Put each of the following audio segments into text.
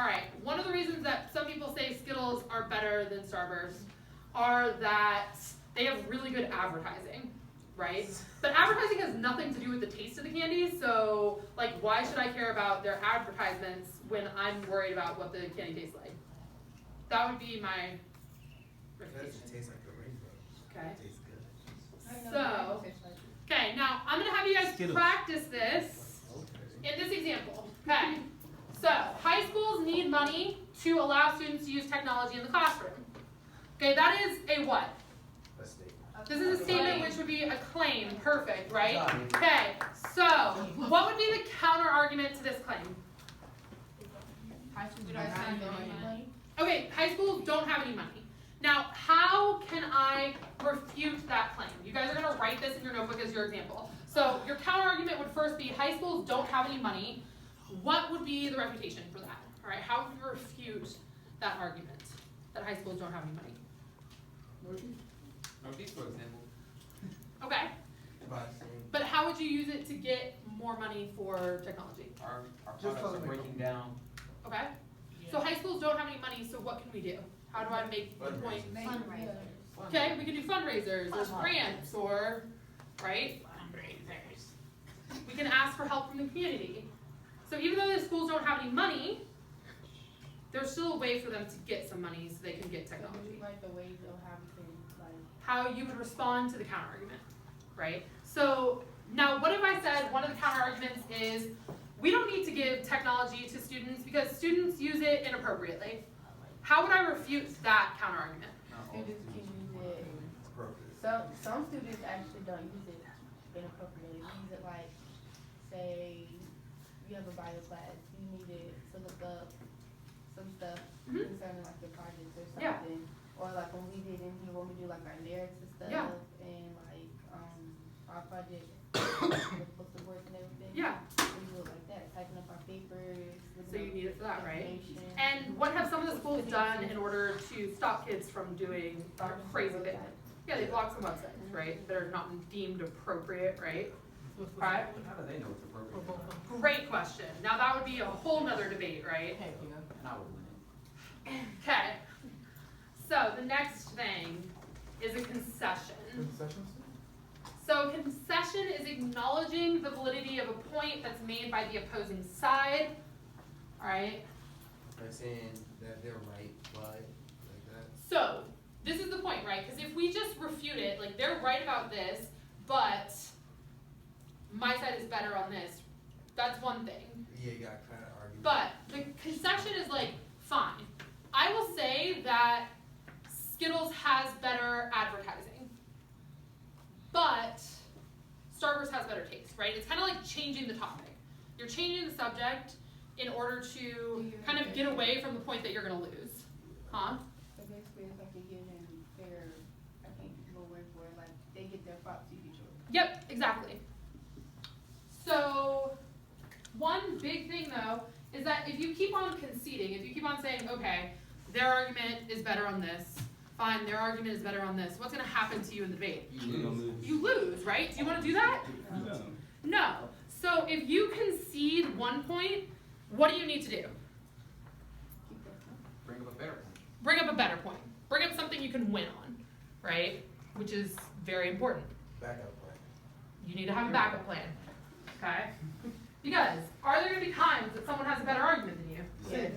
alright, one of the reasons that some people say Skittles are better than Starburst are that they have really good advertising, right? But advertising has nothing to do with the taste of the candy, so like why should I care about their advertisements when I'm worried about what the candy tastes like? That would be my refutation. It tastes like the rainbow. Okay. It tastes good. So, okay, now I'm gonna have you guys Skittles. practice this Okay. in this example. Okay, so high schools need money to allow students to use technology in the classroom. Okay, that is a what? A steak. This is a statement which would be a claim. Perfect, right? Sorry. Okay, so what would be the counter argument to this claim? High school don't have any money. Okay, high schools don't have any money. Now, how can I refute that claim? You guys are going to write this in your notebook as your example. So your counter argument would first be high schools don't have any money. What would be the refutation for that? All right, how would you refute that argument that high schools don't have any money? Northeast, for example. Okay, But but how would you use it to get more money for technology? Our Just products are follow me. breaking down. Okay, so high schools don't have any money, so what can we do? How do I make the point? Fundraisers. Okay, we can do fundraisers or grants or, right? We can ask for help from the community. So even though the schools don't have any money, there's still a way for them to get some money so they can get technology. Like the way they'll have to, like. How you would respond to the counter argument, right? So now what if I said one of the counter arguments is we don't need to give technology to students because students use it inappropriately. How would I refute that counter argument? Not all Students can use it. it's appropriate. Some students actually don't use it inappropriately. They use it like, say, you have a bio class, you need it to look up some stuff Mhm. concerning like your projects or Yeah. something. Or like when we did in here, when we do like our lyrics and stuff, Yeah. and like our project with books and words and everything. Yeah, We do it like that, typing up our papers. so you need it for that, right? information. And what have some of the schools done in order to stop kids from doing crazy things? Yeah, they block some websites, right, that are not deemed appropriate, right? Right? How do they know it's appropriate? Great question. Now that would be a whole nother debate, right? And I would win it. Okay. So the next thing is a concession. Concessions? So concession is acknowledging the validity of a point that's made by the opposing side. Alright? By saying that they're right, but like that. So, this is the point, right? Because if we just refute it, like they're right about this, but my side is better on this, that's one thing. Yeah, you got kind of argument. But the concession is like, fine. I will say that Skittles has better advertising, but Starburst has better taste, right? It's kind of like changing the topic. You're changing the subject in order to kind of get away from the point that you're going to lose. Huh? So basically, it's like you're giving fair, I can't use the word for it, like they get their props, you get yours. Yep, exactly. So, one big thing though is that if you keep on conceding, if you keep on saying, okay, their argument is better on this, fine, their argument is better on this, what's going to happen to you in the debate? You lose, right? Do you want to do that? No. So, if you concede one point, what do you need to do? Keep that props. Bring up a better point. Bring up a better point. Bring up something you can win on, right? Which is very important. Backup plan. You need to have a backup plan, okay? Because are there going to be times that someone has a better argument than you? Yes.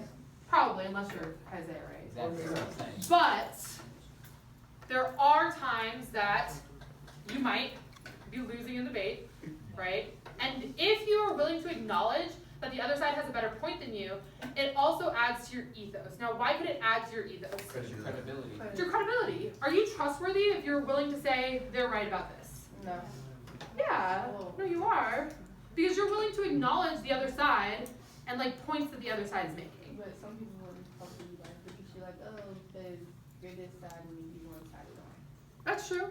Probably, unless you're Isaiah, right? Exactly what I'm saying. But there are times that you might be losing in the debate, right? And if you are willing to acknowledge that the other side has a better point than you, it also adds to your ethos. Now, why could it add to your ethos? Credibility. It's your credibility. Are you trustworthy if you're willing to say they're right about this? No. Yeah, no, you are. Because you're willing to acknowledge the other side and like points that the other side is making. But some people wouldn't probably like look at you like, oh, because you're this side and you one side on. That's true.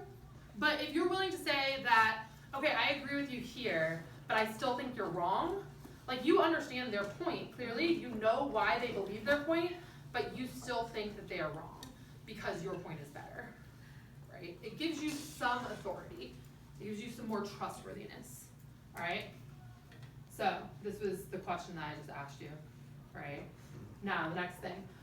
But if you're willing to say that, okay, I agree with you here, but I still think you're wrong, like you understand their point clearly, you know why they believe their point, but you still think that they are wrong because your point is better, right? It gives you some authority. It gives you some more trustworthiness, all right? So this was the question that I just asked you, right? Now, the next thing,